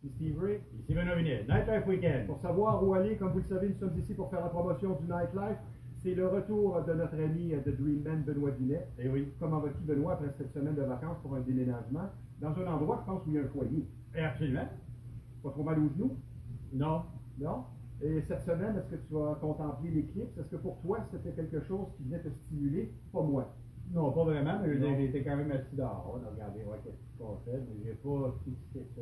Ici Steve Ray. Ici Benoît Vinet, Nightlife Weekend. Pour savoir où aller, comme vous le savez, nous sommes ici pour faire la promotion du Nightlife. C'est le retour de notre ami de Dreamman, Benoît Vinet. Eh oui. Comment vas-tu, Benoît, après cette semaine de vacances pour un déménagement? Dans un endroit, je pense, où il y a un foyer. Et absolument. Pas trop mal aux genoux? Non. Non? Et cette semaine, est-ce que tu as contemplé l'éclipse? Est-ce que pour toi, c'était quelque chose qui venait te stimuler? Pas moi. Non, pas vraiment, mais j'ai été quand même assis dehors, de regarder qu'est-ce qui se passait, mais j'ai pas fixé ça,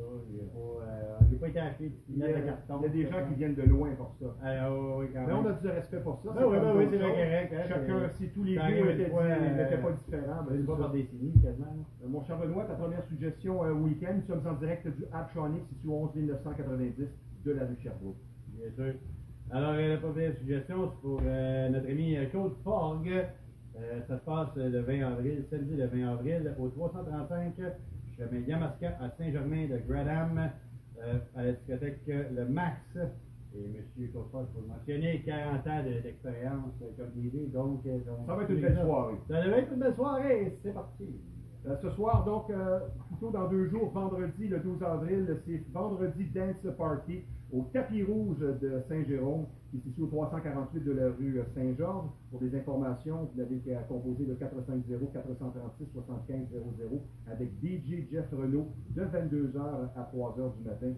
j'ai pas été acheté Il y a, carton. il y a des gens qui viennent de loin pour ça. Oui, quand Mais même. on a du respect pour ça. Ben oui, comme c'est d'autres bien choses. correct. Hein, Chacun, si tous les ça lieux arrive n'étaient une fois, pas différents, ben, c'est c'est pas ça. par décennie, quasiment. Mon cher Benoît, ta première suggestion week-end, nous sommes en direct du Hatchonic, situé au 11 990 de la rue Sherbrooke. Bien sûr. Alors, la première suggestion, c'est pour notre ami Claude Forgue. Ça se passe le 20 avril, samedi le 20 avril, au 335 chemin Yamaska à Saint-Germain-de-Gradam, à la discothèque Le Max. Et M. Claude Forgue, pour le mentionner, 40 ans d'expérience comme idée, donc... Ça va être une belle soirée. Ça va être une belle soirée, c'est parti. Ce soir, donc, plutôt dans 2 jours, vendredi le 12 avril, c'est Vendredi Dance Party au Tapis Rouge de Saint-Jérôme, qui est situé au 348 de la rue Saint-Georges. Pour des informations, vous n'avez qu'à composer le 450-436-7500 avec DJ Jeff Renaud de 22h à 3h du matin.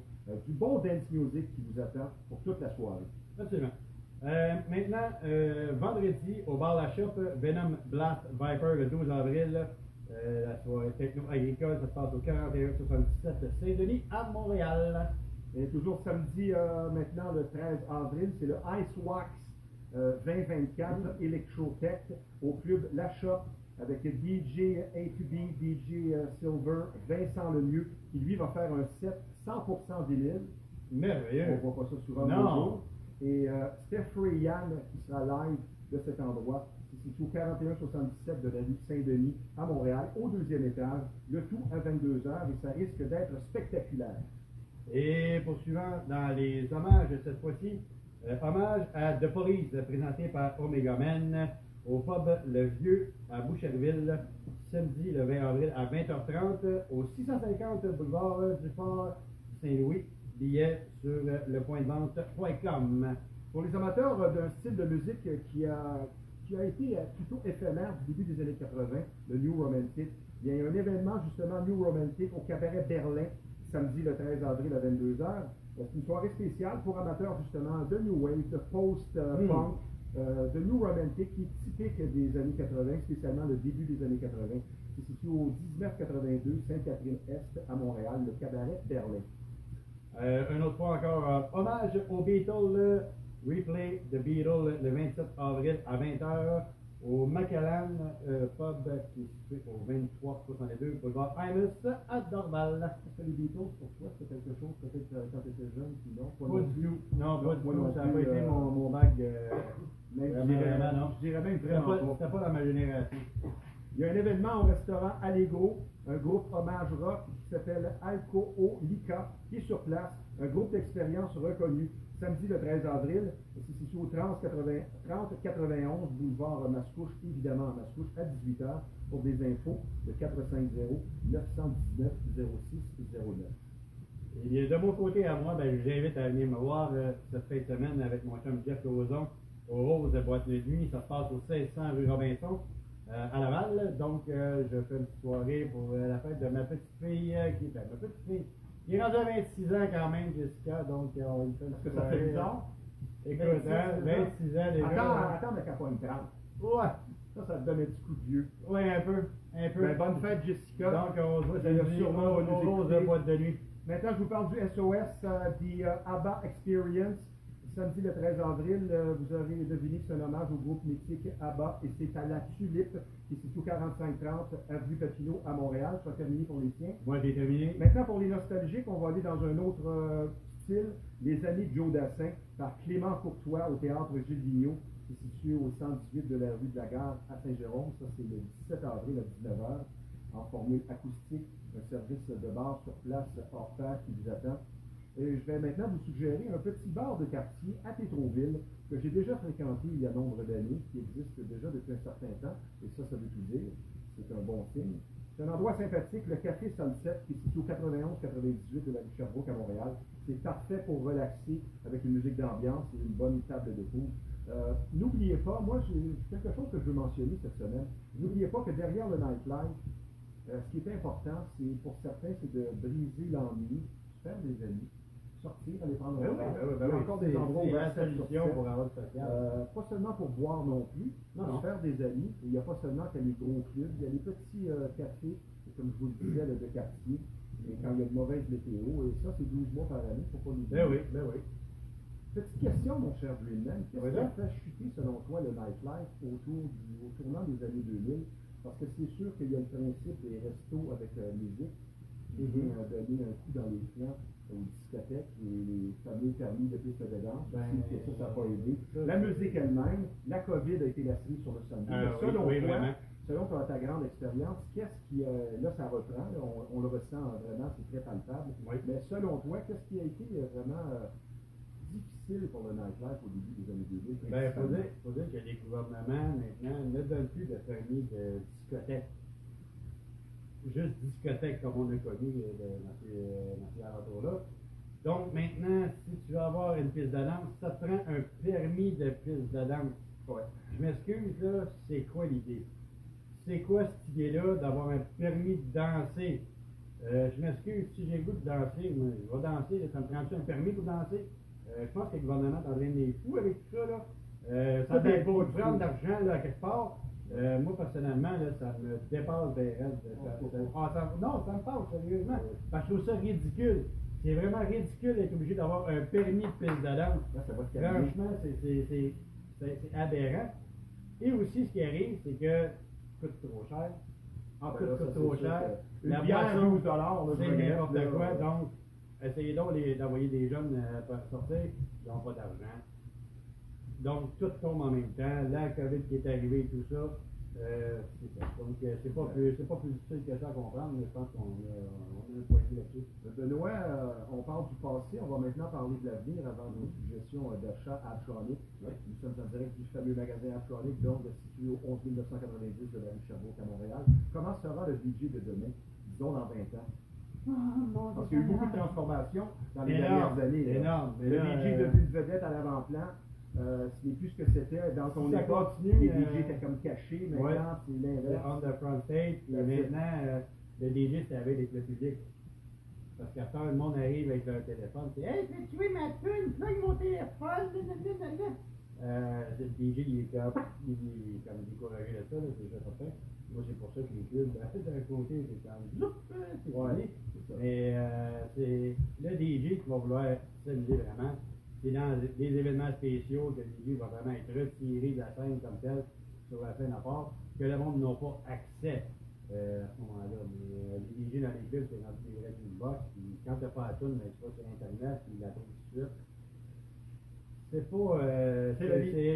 Du bon dance music qui vous attend pour toute la soirée. Absolument. Maintenant, vendredi, au bar La Chope, Venom Blast Viper le 12 avril. La soirée techno-agricole, ça se passe au 4177 de Saint-Denis à Montréal. Et toujours samedi, maintenant, le 13 avril, c'est le Ice Wax 2024 Electro-Tech au club La Chope avec DJ A2B, DJ Silver, Vincent Lemieux, qui lui va faire un set 100% vinyle. Merveilleux. On ne voit pas ça souvent. Non. Et Steph Rayan qui sera live de cet endroit. C'est situé au 4177 de la rue Saint-Denis à Montréal, au 2e étage, le tout à 22h, et ça risque d'être spectaculaire. Et poursuivant dans les hommages cette fois-ci, hommage à The Police, présenté par Omega Men au pub Le Vieux à Boucherville, samedi le 20 avril à 20h30 au 650 boulevard du Port Saint-Louis. Billets sur lepointdevente.com. Pour les amateurs d'un style de musique qui a été plutôt éphémère du début des années 80, le New Romantic, il y a un événement justement New Romantic au Cabaret Berlin, samedi le 13 avril à 22h. C'est une soirée spéciale pour amateurs justement de New Wave, de post-punk, de New Romantic qui est typique des années 80, spécialement le début des années 80. C'est situé au 1982 Sainte-Catherine-Est à Montréal, le Cabaret Berlin. Un autre fois encore, hommage aux Beatles, replay de Beatles le 27 avril à 20h au Macallan Pub qui est situé au 2362 boulevard Imus à Dorval. Est-ce que les Beatles pour toi c'est quelque chose peut-être quand tu étais jeune, sinon? Pas du tout. Non, pas du moi tout. non Ça n'a plus, pas été mon bague. Vraiment, non. Je dirais même vraiment pas. C'était pas dans ma génération. Il y a un événement au restaurant Allego, un groupe hommage rock qui s'appelle Alcoholica, qui est sur place, un groupe d'expérience reconnu, samedi le 13 avril, c'est situé au 3091 boulevard Mascouche, évidemment à Mascouche, à 18h, pour des infos de 450-919-0609. Et de mon côté à moi, ben, je vous invite à venir me voir cette fin de semaine avec mon chum Jeff Lauzon au Rose de Boîte de nuit. Ça se passe au 1600 rue Robinson. À Laval, donc je fais une petite soirée pour la fête de ma petite fille, qui est rendue à 26 ans quand même, Jessica, donc on lui fait une Est-ce que petite ça soirée. fait bizarre? Écoute, 26 ans déjà. Attends, mais qu'à pas une 30. Ouais, Ça te donne un petit coup de vieux. ouais, un peu. Ben, bonne fête, Jessica. Donc on se voit Vous allez samedi sûrement au nous Rose de écouter. Boîte de nuit. Maintenant, je vous parle du SOS, ABBA Experience. Samedi le 13 avril, vous aurez deviné que c'est un hommage au groupe mythique ABBA et c'est à la Tulipe, qui est situé au 4530 avenue Papineau à Montréal. Ça va terminer pour les siens. Moi j'ai terminé. Maintenant, pour les nostalgiques, on va aller dans un autre style, Les Amis de Joe Dassin, par Clément Courtois au théâtre Gilles Vigneault, qui est situé au 118 de la rue de la Gare à Saint-Jérôme. Ça, c'est le 17 avril à 19h, en formule acoustique, un service de bar sur place hors pair qui vous attend. Et je vais maintenant vous suggérer un petit bar de quartier à Tétroville que j'ai déjà fréquenté il y a nombre d'années, qui existe déjà depuis un certain temps, et ça veut tout dire, c'est un bon signe. C'est un endroit sympathique, le Café Sunset, qui est situé au 91-98 de la rue Sherbrooke à Montréal. C'est parfait pour relaxer avec une musique d'ambiance et une bonne table de cours. N'oubliez pas, moi j'ai quelque chose que je veux mentionner cette semaine. N'oubliez pas que derrière le nightlife, ce qui est important, c'est pour certains, c'est de briser l'ennui, faire des amis, sortir, aller prendre un verre. Il y a encore des endroits où la solution pour avoir le social. Pas seulement pour boire non plus, pour se faire des amis. Il n'y a pas seulement que les gros clubs, il y a les petits cafés, comme je vous le disais, de quartier, et quand il y a de mauvaises météo, et ça c'est 12 mois par année, il ne faut pas l'oublier. Ben oui. Petite question, mon cher Greenman, qu'est-ce qui a fait chuter, selon toi, le nightlife au tournant des années 2000? Parce que c'est sûr qu'il y a le principe des restos avec musique qui vient donner un coup dans les flancs aux discothèques et les fameux permis de piste de danse. Ça n'a pas aidé. La musique elle-même, la COVID a été la cerise sur le Sunday. Selon ta grande expérience, qu'est-ce qui, là ça reprend, là, on le ressent vraiment, c'est très palpable. Mais selon toi, qu'est-ce qui a été vraiment difficile pour le nightlife au début des années 2000? Il faut dire que les gouvernements maintenant ne donnent plus de permis de discothèque. Juste discothèque comme on a connu dans ces alentours-là. Donc maintenant, si tu veux avoir une piste de danse, ça te prend un permis de piste de danse. Ouais. Je m'excuse là, c'est quoi l'idée? C'est quoi cette idée-là d'avoir un permis de danser? Je m'excuse, si j'ai le goût de danser, moi, je vais danser, là, ça me prend-tu un permis pour danser? Je pense que le gouvernement est en train de les fous avec tout ça, là. Ça t'aide pas de prendre d'argent, là, quelque part. Moi, personnellement, là, ça me dépasse des rêves. Non, ça me passe, sérieusement. Parce que je trouve ça ridicule. C'est vraiment ridicule d'être obligé d'avoir un permis de piste de danse. Franchement, c'est aberrant. Et aussi, ce qui arrive, c'est que ça coûte trop cher. Coûte trop cher. La boisson, c'est n'importe quoi. Donc, essayez donc d'envoyer des jeunes sortir, ils n'ont pas d'argent. Donc, tout tombe en même temps. La COVID qui est arrivée et tout ça, c'est ça. Donc, c'est pas plus difficile que ça à comprendre, mais je pense qu'on a un point de vue là-dessus. Benoît, on parle du passé, on va maintenant parler de l'avenir avant nos suggestions d'achat à Aptronic. Nous sommes en direct du fameux magasin Aptronic, donc situé au 11 990 de la rue Sherbrooke à Montréal. Comment sera le DJ de demain, disons dans 20 ans? Parce qu'il y a eu beaucoup de transformations dans les dernières années. Énorme. Le DJ devenu une vedette à l'avant-plan. Ce n'est plus ce que c'était. Dans ton époque, les DJ étaient comme cachés. Maintenant, c'est l'inverse. On the front stage. Et maintenant, le DJ, c'était avec le public. Parce qu'à temps, le monde arrive avec leur téléphone. C'est hey, fais tuer ma pune, plug mon téléphone. Le DJ, il est comme découragé de ça, c'est déjà certain. Moi, c'est pour ça que les clubs, d'un côté, c'est comme mais c'est le DJ qui va vouloir s'amuser vraiment. C'est dans des événements spéciaux que le DJ va vraiment être retiré de la scène comme telle, sur la scène à part, que le monde n'a pas accès à ce moment-là. Mais les DJ dans les clubs, c'est dans des vrais box, puis quand tu n'as pas la tune, tu vas sur Internet, puis il la trouve tout de suite. C'est pas.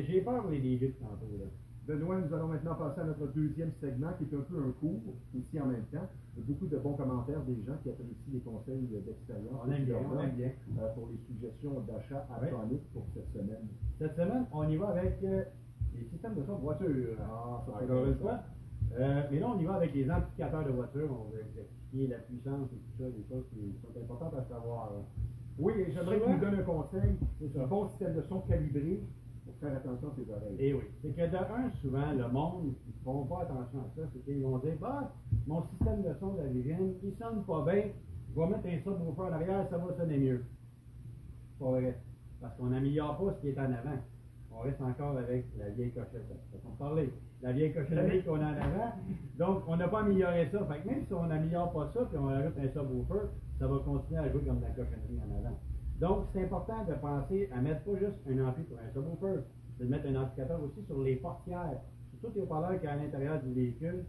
J'ai peur pour les DJ de tantôt, là. Benoît, nous allons maintenant passer à notre deuxième segment qui est un peu un cours aussi en même temps. Beaucoup de bons commentaires des gens qui apprécient les conseils d'expérience. On aime bien. Pour les suggestions d'achat à Aptronic pour cette semaine. Cette semaine, on y va avec les systèmes de son de voiture. Encore une fois. Mais là, on y va avec les amplificateurs de voiture. On va expliquer la puissance et tout ça, des choses qui sont importantes à savoir. Oui, j'aimerais que tu nous donnes un conseil. C'est un bon système de son calibré. Pour faire attention à tes oreilles. Et oui. C'est que de un, souvent, le monde, ils ne font pas attention à ça. C'est qu'ils vont dire, mon système de son d'origine, il sonne pas bien, je vais mettre un subwoofer en arrière, ça va sonner mieux. C'est pas vrai. Parce qu'on n'améliore pas ce qui est en avant. On reste encore avec la vieille cochonnerie. On parlait. La vieille cochonnerie qu'on a en avant. Donc, on n'a pas amélioré ça. Fait que même si on n'améliore pas ça, puis on ajoute un subwoofer, ça va continuer à jouer comme de la cochonnerie en avant. Donc, c'est important de penser à mettre pas juste un ampli pour un subwoofer, c'est de mettre un amplificateur aussi sur les portières, sur tous les haut-parleurs qu'il y a à l'intérieur du véhicule.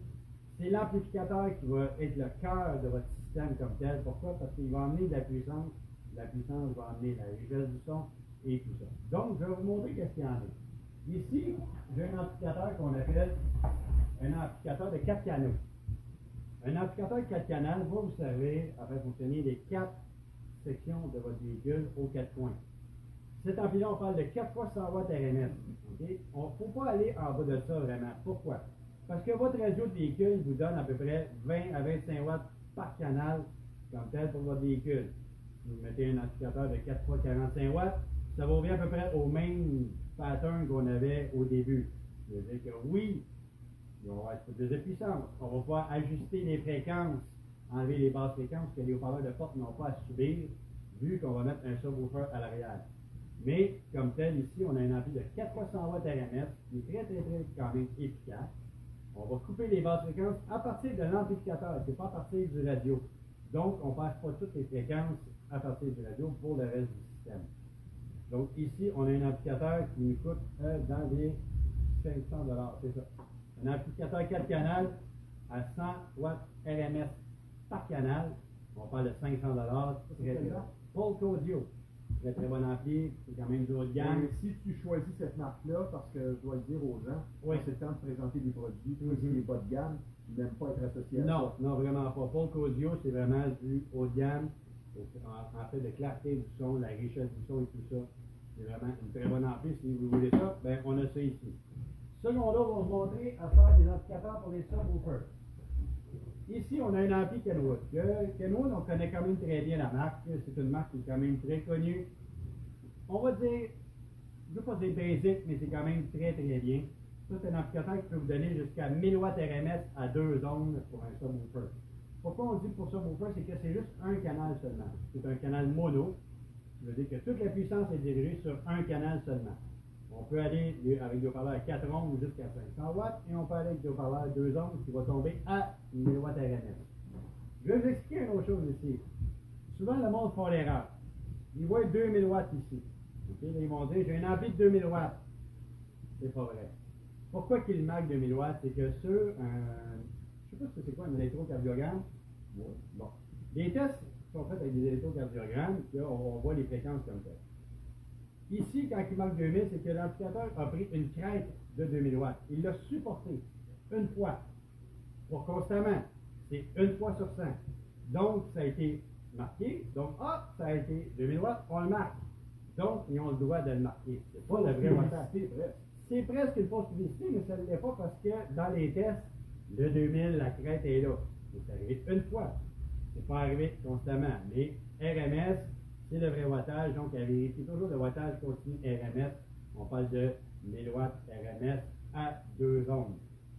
C'est l'amplificateur qui va être le cœur de votre système comme tel. Pourquoi? Parce qu'il va amener de la puissance. La puissance va amener la richesse du son et tout ça. Donc, je vais vous montrer qu'est-ce qu'il y en a. Ici, j'ai un amplificateur qu'on appelle un amplificateur de 4 canaux. Un amplificateur de 4 canaux va vous servir à faire fonctionner les 4 sections de votre véhicule aux 4 coins. Cet ampli-là, on parle de 4 fois 100 watts RMS. Okay? On ne faut pas aller en bas de ça vraiment. Pourquoi? Parce que votre radio de véhicule vous donne à peu près 20 à 25 watts par canal, comme tel pour votre véhicule. Si vous mettez un amplificateur de 4 fois 45 watts, ça va ouvrir à peu près au même pattern qu'on avait au début. Ça veut dire que oui, il va y avoir un peu plus de puissance. On va pouvoir ajuster les fréquences, enlever les basses fréquences que les haut-parleurs de porte n'ont pas à subir, vu qu'on va mettre un subwoofer à l'arrière. Mais, comme tel, ici, on a un ampli de 400 watts RMS, qui est très, quand même efficace. On va couper les basses fréquences à partir de l'amplificateur, c'est pas à partir du radio. Donc, on ne passe pas toutes les fréquences à partir du radio pour le reste du système. Donc, ici, on a un amplificateur qui nous coûte dans les 500 $, c'est ça. Un amplificateur 4 canals à 100 watts RMS par canal. On parle de 500 $. Polk Audio. Très très bon ampli, c'est quand même du haut de gamme. Si tu choisis cette marque-là, parce que je dois le dire aux gens, oui, c'est le temps de présenter des produits, toi, c'est des bas de gamme, tu n'aimes pas être associé à non, ça. non, vraiment pas. Polk Audio, c'est vraiment du haut de gamme. En fait, de clarté du son, la richesse du son et tout ça. C'est vraiment une très bonne ampli. Si vous voulez ça, ben on a ça ici. Secondaire, on va vous montrer à faire des amplificateurs pour les subwoofers. Ici, on a un ampli Kenwood. Kenwood, on connaît quand même très bien la marque. C'est une marque qui est quand même très connue. On va dire, je ne veux pas dire basic, mais c'est quand même très très bien. Ça, c'est un amplificateur qui peut vous donner jusqu'à 1000 watts RMS à 2 ondes pour un subwoofer. Pourquoi on dit pour subwoofer, c'est que c'est juste un canal seulement. C'est un canal mono. Ça veut dire que toute la puissance est dirigée sur un canal seulement. On peut aller avec des haut-parleurs à 4 ondes jusqu'à 500 watts et on peut aller avec des haut-parleurs à 2 ondes qui va tomber à 1000 watts RMS. Je vais vous expliquer une autre chose ici. Souvent, le monde fait l'erreur. Ils voient 2000 watts ici. Okay? Là, ils vont dire, j'ai un ampli de 2000 watts. C'est pas vrai. Pourquoi qu'ils marquent 2000 watts? C'est que sur un, je sais pas si c'est quoi, un électrocardiogramme. Oui. Bon. Les tests sont faits avec des électrocardiogrammes, puis là, on voit les fréquences comme ça. Ici, quand il marque 2000, c'est que l'amplificateur a pris une crête de 2000 watts. Il l'a supporté une fois, pour constamment. C'est une fois sur 100. Donc, ça a été marqué. Donc, ça a été 2000 watts, on le marque. Donc, ils ont le droit de le marquer. C'est pas le vrai wattage. C'est presque une fausse publicité, mais ça ne l'est pas parce que dans les tests, le 2000, la crête est là. C'est arrivé une fois. C'est pas arrivé constamment. Mais RMS, c'est le vrai wattage. Donc, à vérifier toujours le wattage continu RMS. On parle de 1000 watts RMS à 2 ondes,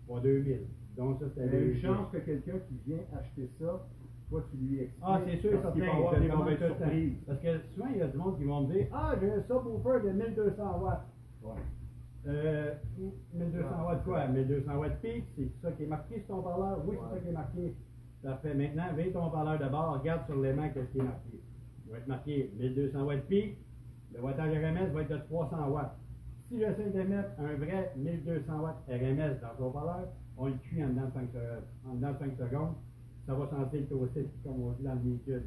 pas 2000. Donc, ça, c'est il y a une chance que quelqu'un qui vient acheter ça, toi, tu lui expliques. C'est sûr, ça va avoir des moments de surprise. Parce que souvent, il y a du monde qui vont me dire, j'ai un subwoofer de 1200 watts. Ouais. 1200 watts quoi? 1200 watts peak, c'est ça qui est marqué sur ton parleur? Oui, c'est ça qui est marqué. Ça fait maintenant, viens ton parleur de bord, regarde sur l'aimant qu'est-ce qui est marqué. Il va être marqué 1200 watts peak, le wattage RMS va être de 300 watts. Si j'essaie de mettre un vrai 1200 watts RMS dans ton parleur, on le cuit en dedans de 5 secondes, ça va sentir le toasté, comme on dit dans le véhicule.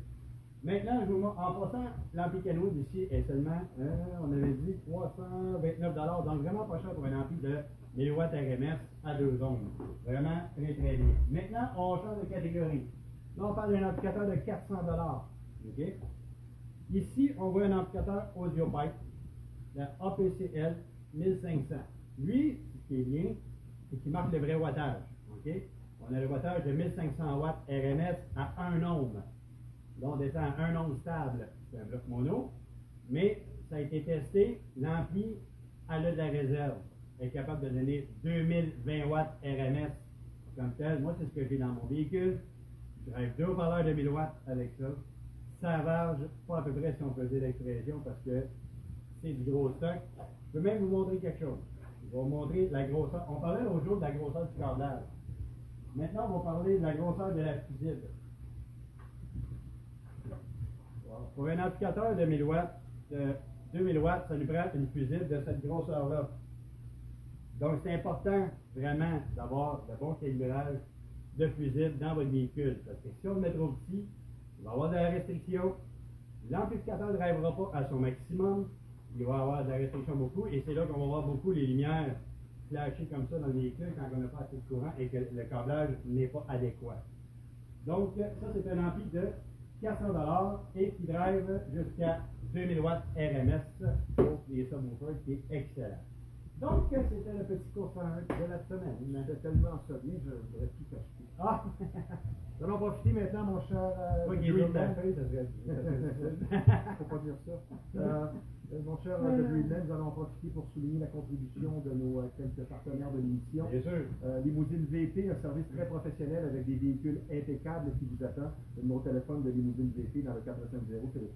Maintenant, je vous montre, en passant, l'ampli Kenwood ici est seulement, on avait dit 329 $, donc vraiment pas cher pour un ampli de 1000 watts RMS à 2 ondes. Vraiment très très bien. Maintenant, on change de catégorie. Là, on parle d'un amplificateur de 400 $. OK? Ici, on voit un amplificateur AudioPipe, le APCL 1500. Lui, ce qui est bien, c'est qu'il marque le vrai wattage. OK? On a le wattage de 1500 watts RMS à 1 ohm. Là, on descend à 1 ohm stable, c'est un bloc mono, mais ça a été testé, l'ampli à de la réserve est capable de donner 2020 watts RMS comme tel. Moi, c'est ce que j'ai dans mon véhicule. Je drive 2 haut-parleurs de 1000 watts avec ça. Ça varge pas à peu près si on faisait l'expression parce que c'est du gros stock. Je peux même vous montrer quelque chose. Je vais vous montrer la grosseur. On parlait l'autre jour de la grosseur du câblage. Maintenant, on va parler de la grosseur de la fusible. Pour un amplificateur de 1000 watts, de 2000 watts, ça nous prend une fusible de cette grosseur-là. Donc, c'est important vraiment d'avoir le bon calibrage de fusible dans votre véhicule. Parce que si on le met trop petit, il va y avoir de la restriction. L'amplificateur ne drivera pas à son maximum. Il va y avoir de la restriction beaucoup. Et c'est là qu'on va voir beaucoup les lumières flasher comme ça dans le véhicule quand on n'a pas assez de courant et que le câblage n'est pas adéquat. Donc, ça, c'est un ampli de 400 $ et qui drive jusqu'à 2000 watts RMS pour les subwoofers, qui est excellent. Donc, c'était le petit copain de la semaine. C'était tellement ça bien, je voudrais tout acheter. Ah! Nous allons profiter maintenant, mon cher Moi qui ai d'autres Greenland. affaires, ça serait Faut pas dire ça. Mon cher The Greenland, nous allons en profiter pour souligner la contribution de nos quelques partenaires de l'émission. Bien sûr. Limousine VP, un service très professionnel avec des véhicules impeccables qui vous attend. Le numéro de téléphone de Limousine VP dans le 450, c'est le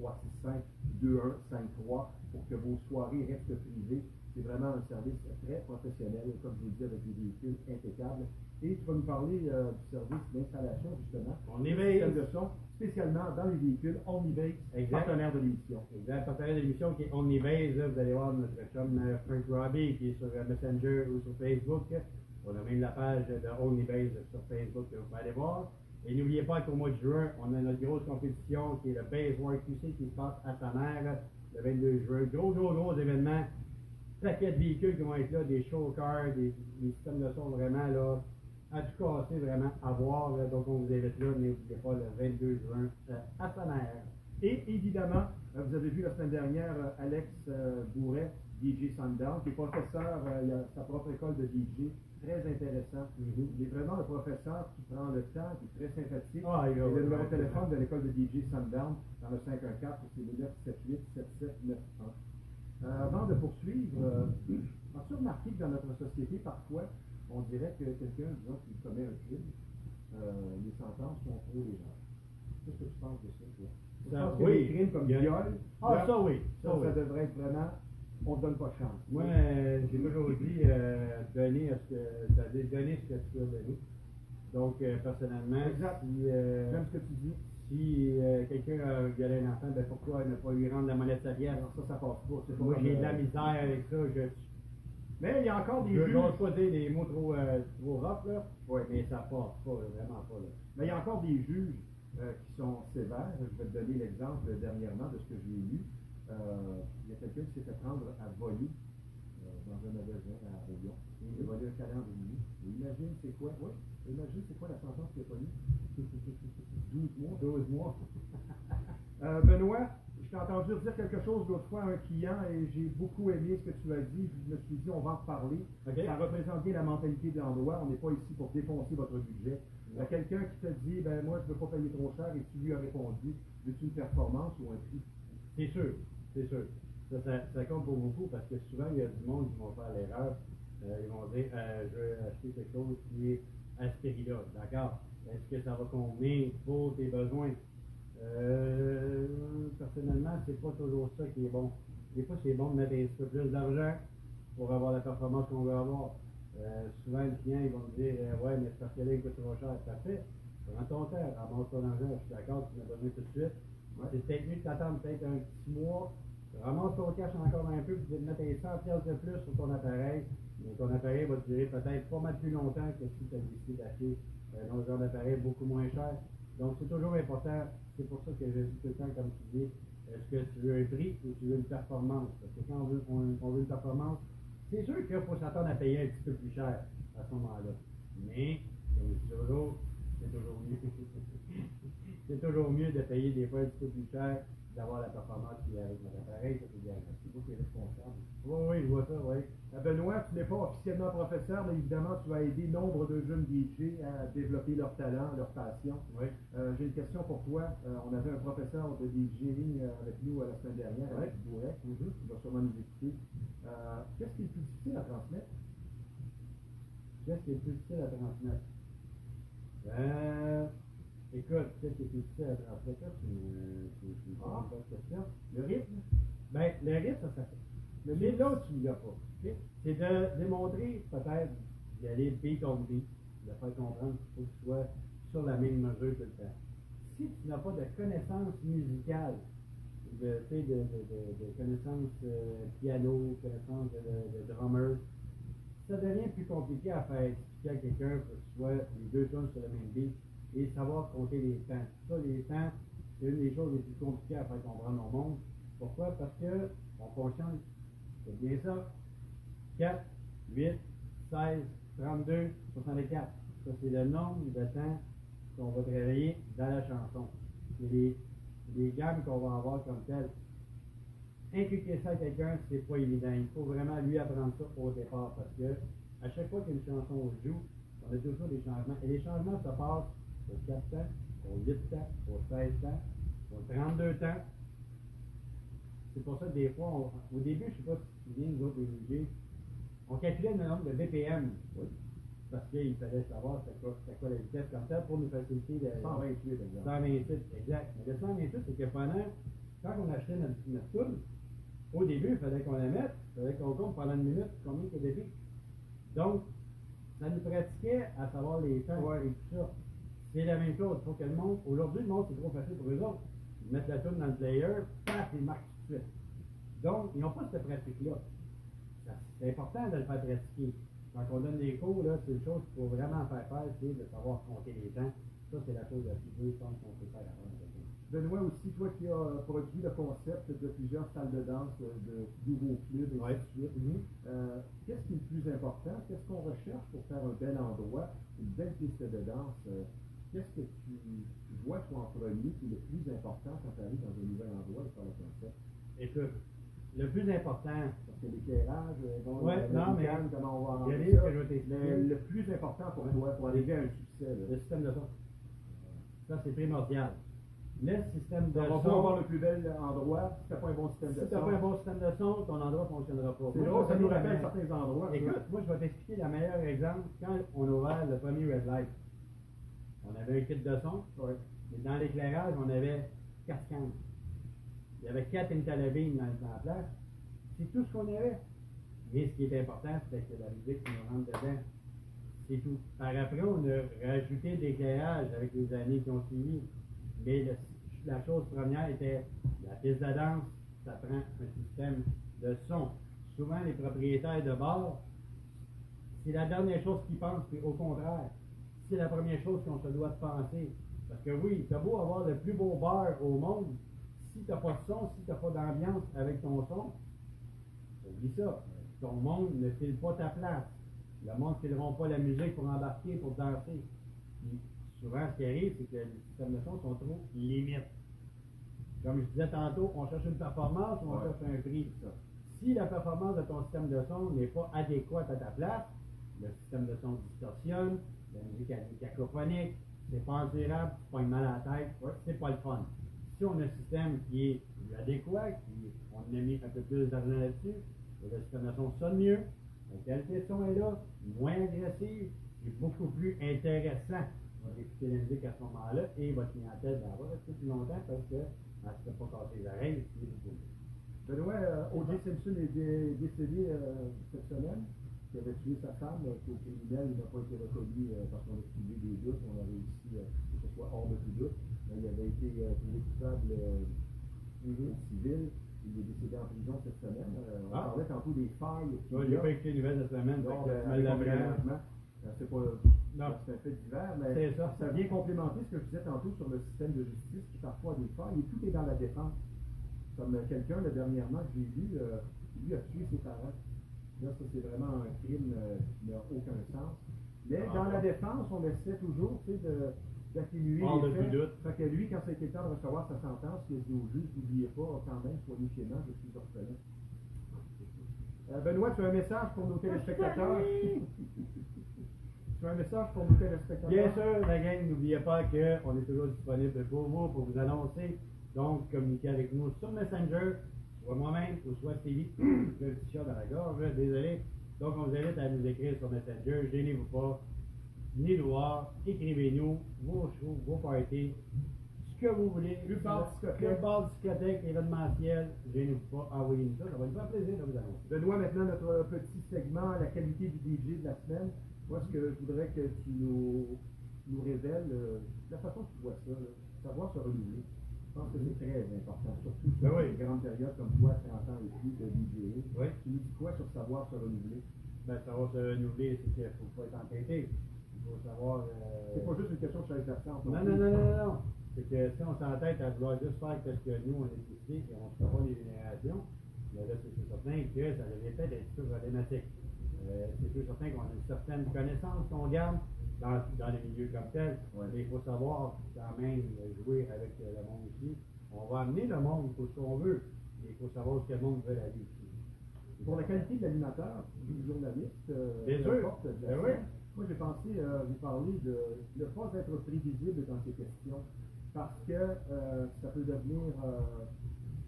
365-2153 pour que vos soirées restent privées. C'est vraiment un service très professionnel, comme je vous le dis, avec des véhicules impeccables. Et tu vas nous parler du service d'installation, justement. Omnibase. De son, spécialement dans les véhicules Omnibase, Exact. partenaire de l'émission. Exact. Partenaire de l'émission qui est Omnibase. Là, vous allez voir notre chum Frank Robbie qui est sur Messenger ou sur Facebook. On a même la page de Omnibase sur Facebook que vous pouvez aller voir. Et n'oubliez pas qu'au mois de juin, on a notre grosse compétition qui est le Base Work QC qui se passe à sa mère le 22 juin. Gros événement. Paquet de véhicules qui vont être là, des show cars, des systèmes de son vraiment là, à tout casser, vraiment à voir. Là, donc on vous invite là, n'oubliez pas le 22 juin à sa mère. Et évidemment, vous avez vu la semaine dernière Alex Bourret, DJ Sundown, qui est professeur, il a sa propre école de DJ, très intéressant. Il est vraiment un professeur qui prend le temps, qui est très sympathique. Et le numéro de téléphone de l'école de DJ Sundown dans le 514, c'est le 978-7791. Avant de poursuivre, as-tu remarqué que dans notre société, parfois, on dirait que quelqu'un, disons, qui commet un crime, les sentences sont trop légères. Qu'est-ce que tu penses de ça, toi? Je pense que les crimes comme viol, ça devrait être vraiment, on ne donne pas chance. Moi, j'ai toujours dit, donner ce que tu as donné. Donc, personnellement, j'aime ce que tu dis. Si quelqu'un a violé un enfant, ben pourquoi ne pas lui rendre la monnaie de sa pièce? Alors ça passe pas. Moi, j'ai de la misère avec ça. Mais il y a encore des juges. Je juges. n'ose pas dire des mots trop rough, là. Ouais. Mais ça passe pas, vraiment pas. Là. Mais il y a encore des juges qui sont sévères. Je vais te donner l'exemple dernièrement de ce que j'ai lu. Il y a quelqu'un qui s'est fait prendre à voler dans un magasin à Réunion. Il a volé un calendrier. Et imagine c'est quoi? Oui. Imagine c'est quoi la sentence qu'il a connue? 12 mois. Benoît, je t'ai entendu dire quelque chose l'autre fois à un client et j'ai beaucoup aimé ce que tu as dit. Je me suis dit, on va en reparler. Okay. Ça représente bien la mentalité de l'endroit. On n'est pas ici pour défoncer votre budget. Il y a quelqu'un qui te dit, ben moi, je ne veux pas payer trop cher et tu lui as répondu, veux-tu une performance ou un prix? C'est sûr. Ça compte pour beaucoup parce que souvent, il y a du monde qui vont faire l'erreur. Ils vont dire, je veux acheter quelque chose qui est à ce prix-là. D'accord? Est-ce que ça va convenir pour tes besoins? Personnellement, c'est pas toujours ça qui est bon. Des fois, c'est bon de mettre un petit peu plus d'argent pour avoir la performance qu'on veut avoir. Souvent, les clients ils vont me dire ouais, mais c'est parce que là, il coûte trop cher. Parfait. Prends ton temps, ramasse ton argent. Je suis d'accord, tu en as besoin tout de suite. Ouais. C'est peut-être mieux de t'attendre peut-être un petit mois. Ramasse ton cash encore un peu, puis tu vas mettre 100$ de plus sur ton appareil. Mais ton appareil va durer peut-être pas mal plus longtemps que si tu as décidé d'acheter un autre genre d'appareil beaucoup moins cher. Donc, c'est toujours important. C'est pour ça que je dis tout le temps, comme tu dis, est-ce que tu veux un prix ou tu veux une performance? Parce que quand on veut une performance, c'est sûr qu'il faut s'attendre à payer un petit peu plus cher à ce moment-là. Mais, comme je dis toujours, c'est toujours mieux. C'est toujours mieux de payer des fois un petit peu plus cher, d'avoir la performance qui est avec notre appareil. Ça, c'est bien. C'est vous qui êtes responsable. Oui, je vois ça, oui. Benoît, tu n'es pas officiellement professeur, mais évidemment, tu vas aider nombre de jeunes DJ à développer leur talent, leur passion. Oui. J'ai une question pour toi. On avait un professeur de DJing avec nous la semaine dernière, avec Bourret. Il va sûrement nous écouter. Qu'est-ce qui est le plus difficile à transmettre? Qu'est-ce qui est le plus difficile à transmettre? Écoute, qu'est-ce qui est plus difficile à transmettre? C'est une bonne question. Le rythme? Ben, le rythme, ça fait. Mais là, tu n'y vas pas. Okay? C'est de démontrer, peut-être, d'y aller beat on beat, de faire comprendre qu'il faut que tu sois sur la même mesure tout le temps. Si tu n'as pas de connaissances musicales, de connaissances piano, connaissances de drummer, ça devient plus compliqué à faire expliquer à quelqu'un que ce soit les deux tonnes sur le même beat et savoir compter les temps. Ça, les temps, c'est une des choses les plus compliquées à faire comprendre au monde. Pourquoi? Parce que on fonctionne, c'est bien ça, 4, 8, 16, 32, 64. Ça, c'est le nombre de temps qu'on va travailler dans la chanson. C'est les gammes qu'on va avoir comme telles. inculquer ça à quelqu'un, c'est pas évident. Il faut vraiment lui apprendre ça au départ parce que à chaque fois qu'une chanson joue, on a toujours des changements. Et les changements se passent au 4 temps, au 8 temps, au 16 temps, au 32 temps. C'est pour ça que des fois, au début, je ne sais pas si tu te souviens, nous autres, les DJ, on calculait le nombre de BPM. Oui. Parce qu'il fallait savoir c'était quoi la vitesse comme ça pour nous faciliter le 128, exemple. 128, exact. Mais le 128, c'est que quand on achetait notre tool, au début, il fallait qu'on la mette, il fallait qu'on compte pendant une minute combien il y a de pics. Donc, ça nous pratiquait à savoir les temps et tout ça. C'est la même chose. Il faut que le monde, aujourd'hui, le monde, c'est trop facile pour eux autres. Ils mettent la toune dans le player, paf, ils marquent tout de suite. Donc, ils n'ont pas cette pratique-là. C'est important de le faire pratiquer. Quand on donne des cours, là, c'est une chose qu'il faut vraiment faire, c'est de savoir compter les temps. Ça, c'est la chose la plus dure, je pense, qu'on peut faire avant. Benoît, aussi, toi qui as produit le concept de plusieurs salles de danse, de nouveaux clubs, et ainsi de suite, qu'est-ce qui est le plus important? Qu'est-ce qu'on recherche pour faire un bel endroit, une belle piste de danse? Qu'est-ce que tu vois, toi, en premier, qui est le plus important quand tu arrives dans un nouvel endroit de faire le concept? Écoute, le plus important, parce que l'éclairage, comment on va en mais le plus important pour toi, pour arriver à un succès, le système de son. Ça, c'est primordial. Le système de son. On va pas avoir le plus bel endroit si tu n'as pas un bon système de son. Si tu n'as pas un bon système de son, ton endroit ne fonctionnera pas. C'est drôle, ça nous rappelle certains endroits. Écoute, moi, je vais t'expliquer le meilleur exemple. Quand on a ouvert le premier Red Light, on avait un kit de son, mais dans l'éclairage, on avait 4 cannes. Il y avait 4 interlobines dans la place. C'est tout ce qu'on avait. Mais ce qui est important, c'est que la musique qui nous rentre dedans, c'est tout. Par après, on a rajouté de l'éclairage avec les années qui ont suivi. Mais la chose première était la piste de danse, ça prend un système de son. Souvent, les propriétaires de bars, c'est la dernière chose qu'ils pensent, puis au contraire, c'est la première chose qu'on se doit de penser. Parce que oui, t'as beau avoir le plus beau bar au monde, si t'as pas de son, si t'as pas d'ambiance avec ton son, oublie ça. Ton monde ne file pas ta place. Le monde ne fileront pas la musique pour embarquer, pour danser. Puis, souvent, ce qui arrive, c'est que les systèmes de son sont trop limites. Comme je disais tantôt, on cherche une performance ou on cherche un prix. Si la performance de ton système de son n'est pas adéquate à ta place, le système de son distorsionne, la musique est cacophonique, c'est pas endurable, tu pognes mal à la tête, c'est pas le fun. Si on a un système qui est plus adéquat, on a mis un peu plus d'argent là-dessus, le système de son sonne mieux, la qualité de son est là, moins agressive, et beaucoup plus intéressant. On va écouter la musique à ce moment-là et votre clientèle va rester plus longtemps parce que elle ne se fait pas casser les oreilles. Benoît, O.J. Simpson est décédé cette semaine. Qui avait tué sa femme, qui au criminel, il n'a pas été reconnu parce qu'on a trouvé des doutes, on a réussi que ce soit hors de tout doute. Mais il avait été trouvé coupable au civil. Il est décédé en prison cette semaine. On parlait tantôt des failles. J'ai pas écouté les nouvelles de cette semaine. C'est pas c'est un fait divers, mais ça vient complémenter ce que je disais tantôt sur le système de justice qui parfois a des failles et tout est dans la défense. Comme quelqu'un dernièrement que j'ai vu, lui a tué ses parents. Là, ça c'est vraiment un crime qui n'a aucun sens. Mais dans la défense, on essaie toujours d'atténuer les faits. Fait que lui, quand ça a été le temps de recevoir sa sentence, il a dit au juge, n'oubliez pas, quand même, soyez clément, je suis orphelin. Benoît, tu as un message pour nos téléspectateurs? Tu as un message pour nos téléspectateurs? Bien sûr, la gang, n'oubliez pas qu'on est toujours disponible pour vous, pour vous annoncer. Donc, communiquez avec nous sur Messenger, soit moi-même ou soit Stevie. J'ai un petit chat dans la gorge, désolé. Donc, on vous invite à nous écrire sur Messenger. Gênez-vous pas. Venez nous voir. Écrivez-nous vos shows, vos parties, ce que vous voulez. Le bar discothèque événementiel. Gênez-vous pas. Envoyez-nous ça. Ça va nous faire plaisir de vous annoncer. Benoît, maintenant, notre petit segment, la qualité du DJ de la semaine. Moi, ce que je voudrais que tu nous révèles, la façon que tu vois ça, savoir se renouveler. Je pense que c'est très important, surtout sur une grande période comme toi, 30 ans et plus de DJ. Tu nous dis quoi sur savoir se renouveler? Savoir se renouveler, c'est qu'il ne faut pas être entêté. Il faut savoir. C'est pas juste une question de chaise d'absence. Non. C'est que si on s'entête à vouloir juste faire ce que nous, on est décidé et on ne fait pas les générations, mais là, c'est certain que ça devient peut-être un petit peu problématique. C'est sûr certain qu'on a une certaine connaissance qu'on garde dans les milieux comme tel, mais il faut savoir quand même jouer avec le monde ici. On va amener le monde pour ce qu'on veut. Mais faut savoir ce que le monde veut aller aussi. Pour la qualité de l'animateur, du journaliste, Bien peu sûr. importe de la Ben oui. scène, moi j'ai pensé vous parler de ne pas être prévisible dans ces questions, parce que ça peut devenir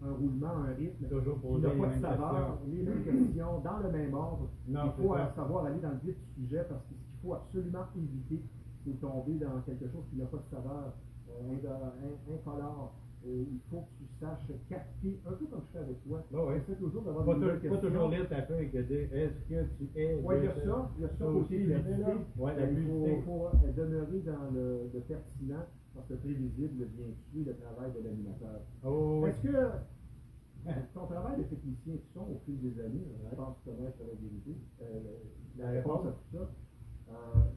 un roulement, un rythme Toujours qui poser n'a les pas de mêmes saveur, les mêmes questions, dans le même ordre. Non, Il faut c'est ça. savoir aller dans le vif du sujet, parce que ce qu'il faut absolument éviter, c'est tomber dans quelque chose qui n'a pas de saveur, incolore. Il faut que tu saches capter, un peu comme je fais avec toi. Ben oui. Essaie toujours d'avoir Pas, des nouvelles pas questions. toujours lire ta feuille que dire est-ce que tu es. Oui, il y a ça aussi, côté la fluidité. Ouais, la Il fluidité. faut demeurer dans le pertinent, parce que prévisible vient tuer le travail de l'animateur. Oh, oui. Est-ce que ton travail de technicien qui sont au fil des années, je pense connaître la vérité, la réponse à tout ça,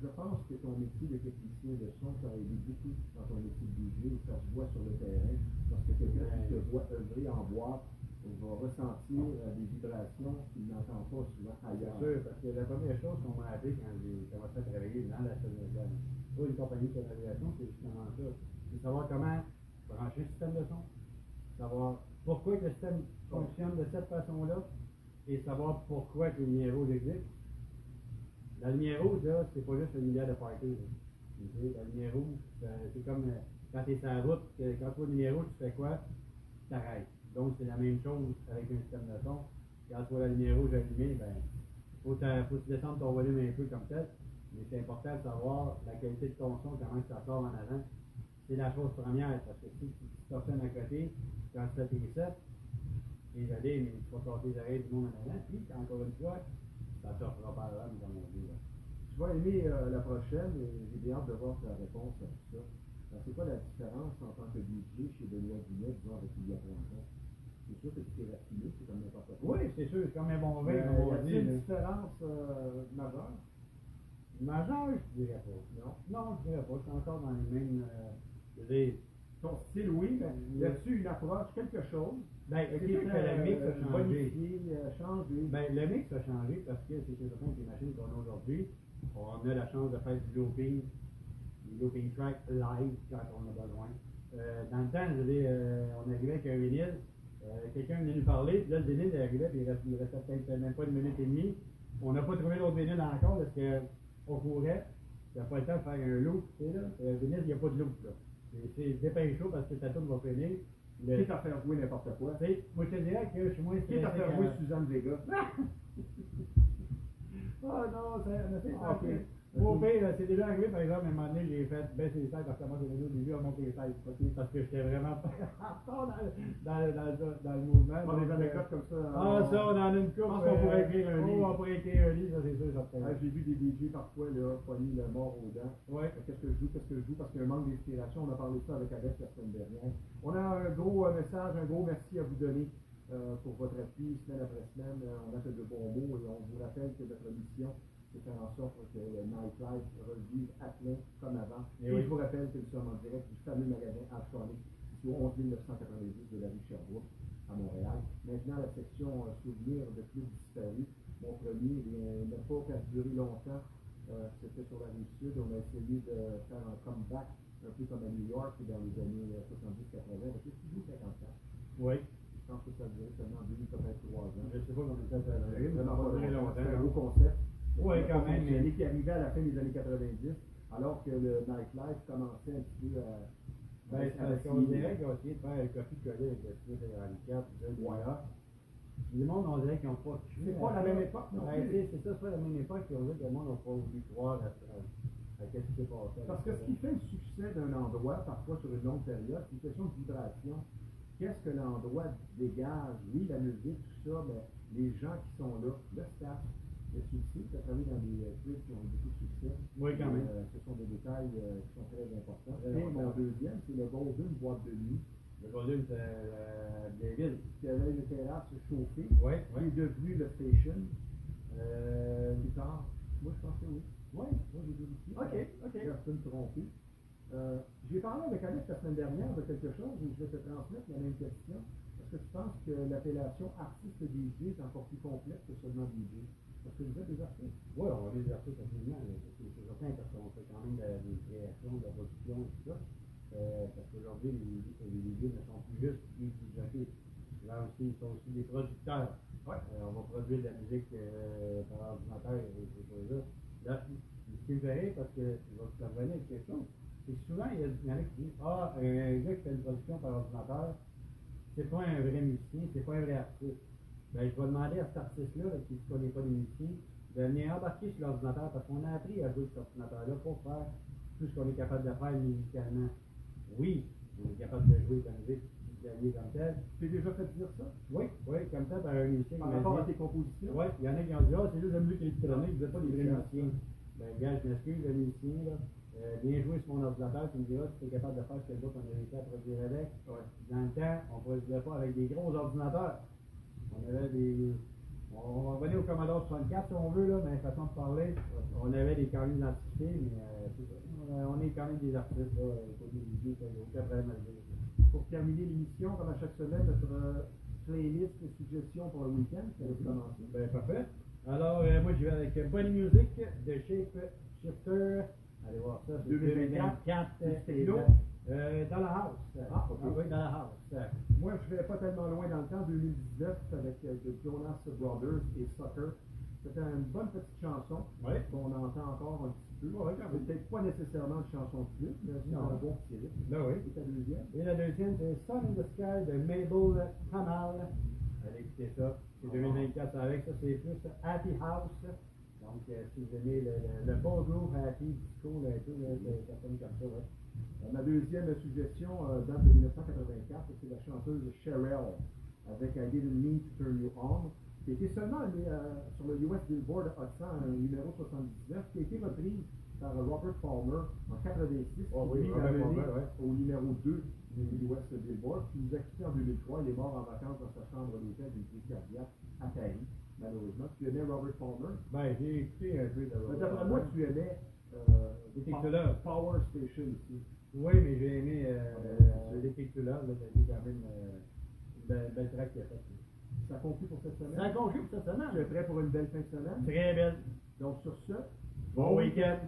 je pense que ton métier de technicien de son t'a aidé beaucoup dans ton métier de DJ, ça se voit sur le terrain, parce que quelqu'un qui te voit œuvrer en boîte va ressentir des vibrations qu'il n'entend pas souvent ailleurs. C'est sûr, parce que la première chose qu'on m'a appris quand j'ai commencé à travailler dans la sonorisation, pour une compagnie de sonorisation, c'est justement ça. C'est savoir comment brancher le système de son, savoir pourquoi que le système fonctionne de cette façon-là, et savoir pourquoi que les lumières rouges existent. La lumière rouge, là, c'est pas juste une lumière de party. La lumière rouge, c'est comme quand tu es sur la route, quand tu vois une lumière rouge, tu fais quoi? Tu t'arrêtes. Donc, c'est la même chose avec un système de son. Quand tu vois la lumière rouge allumée, ben, faut que tu descendes ton volume un peu comme tel. Mais c'est important de savoir la qualité de ton son, comment ça sort en avant. C'est la chose première, parce que si tu stationnes à côté, quand tu fais tes sets, désolé, mais tu vas casser les oreilles du monde en avant, puis encore une fois, ça te fera pas l'âme, comme on dit. Là. Tu vas aimer la prochaine, et j'ai bien hâte de voir ta réponse à tout ça. C'est quoi la différence en tant que DJ chez Benoît Dumais, disons, avec il y a 30 ans? C'est sûr que tu t'es raffiné, c'est comme n'importe quoi. Oui, c'est sûr, c'est comme un bon vin, Y comme on a-t-il dit. une là. différence majeure? Majeur, je dirais pas. Non. Non, je dirais pas. C'est encore dans les mêmes. Je veux dire, Ton style, oui, mais y a-tu une approche, quelque chose ben, c'est qui sûr que le mix a changé. bonifié, changé? Ben, le mix a changé parce que c'est certain que les machines qu'on a aujourd'hui, on a la chance de faire du looping track live quand on a besoin. Dans le temps, je veux dire, on arrivait avec un vinyle, quelqu'un venait nous parler, puis là, le vinyle il arrivait, puis il restait peut-être même pas une minute et demie. On n'a pas trouvé l'autre vinyle encore parce qu'on courait, il n'y a pas le temps de faire un loop, tu sais, là. Le vinyle, il n'y a pas de loop, là. C'est dépêche-chaud parce que ta tourne va finir. Quitte à faire jouer n'importe quoi. Tu sais, moi, je te dirais que je suis moins Quitte à faire jouer Suzanne Vega. Oh non, ça fait Ah, ok. Moi, au pire, c'est déjà arrivé, par exemple, à un moment donné, j'ai fait baisser les têtes parce que moi, j'ai au début à monter les têtes, parce que j'étais vraiment pas dans le mouvement. On a des Donc, anecdotes comme ça. Ah, ça, on en a une coupe. Je pense qu'on pourrait écrire un livre. On pourrait écrire un livre, ça, c'est sûr, ça J'ai vu des DJ parfois, là, pogner le mort aux dents. Ouais. Qu'est-ce que je joue, parce qu'il y a un manque d'inspiration. On a parlé de ça avec Alex la semaine dernière. On a un gros message, un gros merci à vous donner pour votre appui semaine après semaine. On a fait de bons mots et on vous rappelle que notre mission, c'est faire en sorte que le nightlife revive à plein comme avant. Et oui. je vous rappelle que nous sommes en direct du fameux magasin Altronic, situé au 11 990 de la rue Sherbrooke à Montréal. Maintenant, la section souvenirs de clubs disparus. Mon premier n'a pas perduré longtemps. C'était sur la rive sud. On a essayé de faire un comeback, un peu comme à New York dans les années 70-80. C'est toujours 50 ans. Oui. Je pense que ça a duré seulement 2, peut-être 3 ans. Je sais pas combien de temps ça a duré, mais ça Vraiment va pas durer longtemps. longtemps. C'est un gros concept. Oui, quand même. Mais qui arrivait à la fin des années 90, alors que le nightlife commençait un petit peu à. Ben, parce qu'on dirait qu'ils ont essayé de faire un copie-coller avec le Smith et handicap, voilà. Les mondes, on dirait qu'ils n'ont pas tué. C'est pas la même époque, non Ben, plus. c'est ça, c'est pas la même époque, puis on dirait que le monde n'a pas voulu croire à ce qui s'est passé. Parce que ce qui fait le succès d'un endroit, parfois sur une longue période, c'est une question de vibration. Qu'est-ce que l'endroit dégage? Oui, la musique, tout ça, mais les gens qui sont là, le staff, le succès, tu as travaillé dans des clubs qui ont eu beaucoup de succès. Oui, quand même. Ce sont des détails qui sont très importants. Très Et important. mon deuxième, c'est le Golden Boîte de nuit, Le volume, c'est Blainville. qui avait une terrasse chauffée, Oui, qui est devenu le station. Plus tard, moi je pense que oui. Oui, Moi j'ai vérifié. OK. J'ai un peu me tromper. J'ai parlé avec Alex la semaine dernière de quelque chose et je vais te transmettre la même question. Est-ce que tu penses que l'appellation artiste DJ est encore plus complète que seulement DJ? Parce que vous êtes des artistes. Oui, on va les artistes absolument. C'est certain parce qu'on fait quand même des créations, de la production et tout ça. Parce qu'aujourd'hui, les DJ ne sont plus juste des jockeys. Là aussi, ils sont aussi des producteurs. Ouais. On va produire de la musique par ordinateur et ces choses-là. Là, ce qui me fait rire, parce que je vais te revenir avec quelque chose, c'est que souvent, il y en a qui disent ah, un gars qui fait une production par ordinateur, c'est pas un vrai musicien, c'est pas un vrai artiste. Ben, je vais demander à cet artiste-là, là, qui ne connaît pas les musiciens, de venir embarquer sur l'ordinateur parce qu'on a appris à jouer sur cet ordinateur-là pour faire tout ce qu'on est capable de faire musicalement. Oui, on est capable de jouer de la musique gagner comme tel. Tu t'es déjà fait dire ça? Oui, comme ça, par un musicien. Par rapport à tes compositions? Oui, il y en a qui ont dit ah, c'est juste de la musique électronique, vous n'êtes pas des vrais musiciens. Ben, gars, je m'excuse, le musicien, là. Bien joué sur mon ordinateur, tu me diras si tu es capable de faire ce que d'autres on a réussi à produire avec. Ouais. Dans le temps, on ne produisait pas avec des gros ordinateurs. On avait des. On va revenir au Commodore 64 si on veut, là, mais façon de parler, on avait des carnets d'identité, mais c'est ça. On est quand même des artistes, là, côté musique, il n'y a aucun problème à le dire. Pour terminer l'émission, comme à chaque semaine, notre playlist et suggestions pour le week-end, qui allait commencer. Ben, parfait. Alors, moi, je vais avec Bonnie Music de Shape Shifter. Allez voir ça, c'est 2024. Dans la house. Ah, ok. Oui, dans la house. Moi, je ne vais pas tellement loin dans le temps, 2019, avec The Jonas Brothers et Sucker. C'était une bonne petite chanson qu'on entend encore un petit peu. C'est peut-être pas nécessairement une chanson de plus, mais c'est un bon petit rythme. Ben oui. Et ta deuxième? Et la deuxième, c'est Sun in the Sky de Mabel Hamal. Allez écouter ça. C'est 2024, ça avec ça, c'est plus Happy House. Donc, si vous aimez le bon groove, happy, disco, là, et tout, là, ça sonne comme ça, ouais. Ma deuxième suggestion date de 1984, c'est la chanteuse Cherelle avec I Didn't Mean to Turn You On, qui a été seulement sur le US Billboard Hot 100, numéro 79, qui a été reprise par Robert Palmer en 86, qui lui a mené au numéro 2 du US Billboard, qui nous a quitté en 2003. Il est mort en vacances dans sa chambre d'hôtel d'une crise cardiaque à Paris, malheureusement. Tu aimais Robert Palmer? Ben, j'ai écouté un peu de Robert Palmer. D'après moi, tu aimais Power Station aussi. Oui, mais j'ai aimé l'été que là, ça a été quand même une belle track qu'il a faite. Ça conclut pour cette semaine? Ça conclut pour cette semaine. Tu es prêt pour une belle fin de semaine? Très belle. Donc sur ce, Bon week-end.